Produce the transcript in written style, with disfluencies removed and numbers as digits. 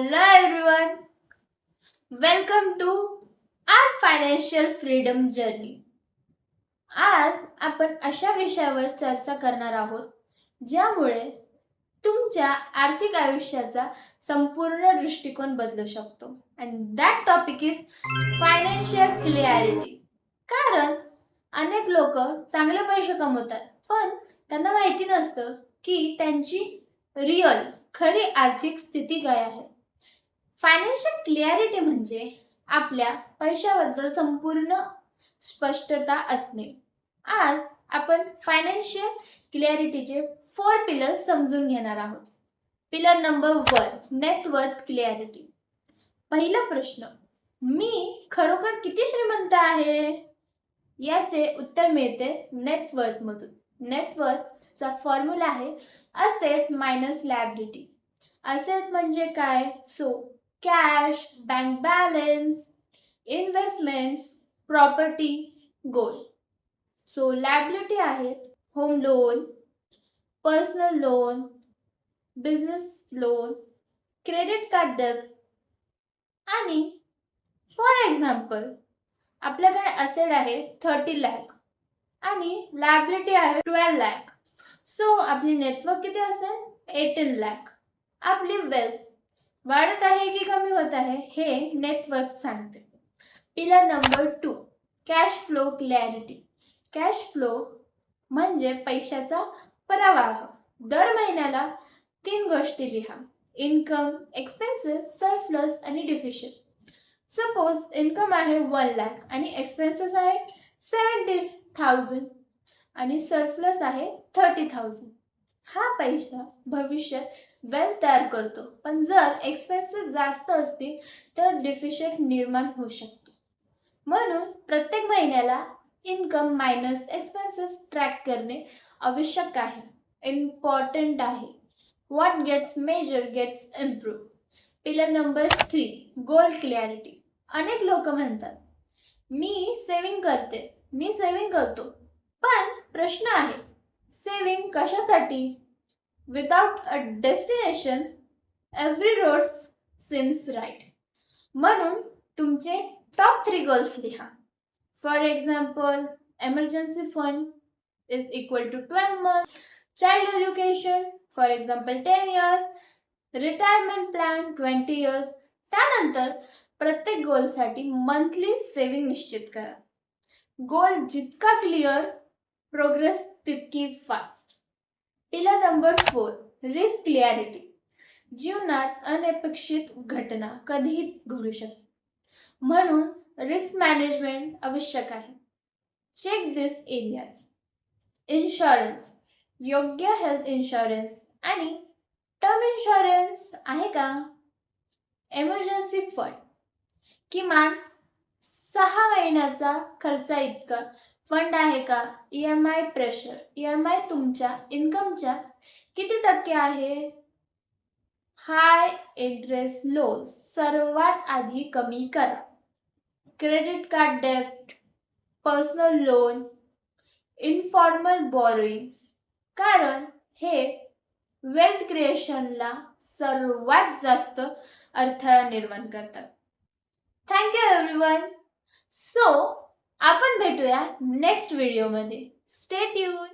Hello everyone, welcome to our financial freedom journey. आज आपण अशा विषयावर चर्चा करणार आहोत ज्यामुळे तुमच्या आर्थिक आयुष्याचा संपूर्ण दृष्टिकोन बदलू शकतो. And that topic is financial clarity. कारण अनेक लोक चांगले पैसे कमवतात पण त्यांना माहिती नसतं की त्यांची खरी आर्थिक स्थिती काय आहे. फायनान्शियल क्लिअरिटी म्हणजे आपल्या पैशाबद्दल संपूर्ण स्पष्टता असणे. आज आपण फायनान्शियल क्लिअरिटीचे 4 पिलर्स समजून घेणार आहोत. Pillar number 1, net worth clarity. पहिला प्रश्न, मी खरोखर किती श्रीमंत आहे? याचे उत्तर मिळते नेटवर्थ मधून. नेटवर्थचा फॉर्म्युला आहे असेट मायनस लायबिलिटी. असेट म्हणजे काय? Cash, bank balance, investments, property, gold. Liability आहेत home loan, personal loan, business loan, credit card debt. आणि फॉर एक्झाम्पल आपल्याकडे असेट आहे 30 लाख आणि लायबिलिटी आहे 12 लाख. आपली नेटवर्क किती असेल? 18 लाख. आपली वेल्थ वाढत आहे की कमी होत आहे हे नेटवर्क सांगते. Pillar number 2, cash flow clarity. Cash flow म्हणजे पैशाचा प्रवाह. दर महिन्याला 3 गोष्टी लिहा: इन्कम, एक्सपेन्सेस, सरप्लस आणि डिफिशिट. सपोज इन्कम आहे 1 लाख आणि एक्सपेन्सेस आहे 70,000 आणि सरप्लस आहे 30,000. हा पैसा भविष्यात वेल्थ तयार करतो, पण जर एक्सपेन्सेस जास्त असतील तर डिफिशिट निर्माण होऊ शकतो. म्हणून प्रत्येक महिन्याला इन्कम मायनस एक्सपेन्सेस ट्रॅक करणे आवश्यक आहे, इम्पॉर्टंट आहे. What gets measure gets improve. Pillar number 3, goal clarity. अनेक लोक म्हणतात मी सेव्हिंग करतो, पण प्रश्न आहे सेव्हिंग कशासाठी? Without a destination every road seems right. म्हणून तुमचे टॉप 3 गोल्स लिहा. For example, emergency fund is equal to 12 months, child education for example 10 years, retirement plan 20 years. त्यानंतर प्रत्येक गोलसाठी मंथली सेव्हिंग निश्चित करा. गोल जितका क्लिअर, प्रोग्रेस तितकी fast. Pillar number 4, risk clarity. जीवनात अनपेक्षित घटना कधीही घडू शकते, म्हणून रिस्क मॅनेजमेंट आवश्यक आहे. चेक दिस एरियाज. इन्शुरन्स, योग्य हेल्थ इन्शुरन्स आणि टर्म इन्शुरन्स आहे का? एमर्जन्सी फंड, किमान 6 महिन्याचा खर्च इतका फंड आहे का? EMI pressure. EMI तुमच्या इन्कमच्या किती टक्के आहे? हाय इंटरेस्ट लोन सर्वात आधी कमी करा. Credit card debt, personal loan, informal borrowings, कारण हे वेल्थ क्रिएशनला सर्वात जास्त अडथळा निर्माण करतात. Thank you everyone. आपण भेटूया नेक्स्ट व्हिडिओमध्ये. Stay tune.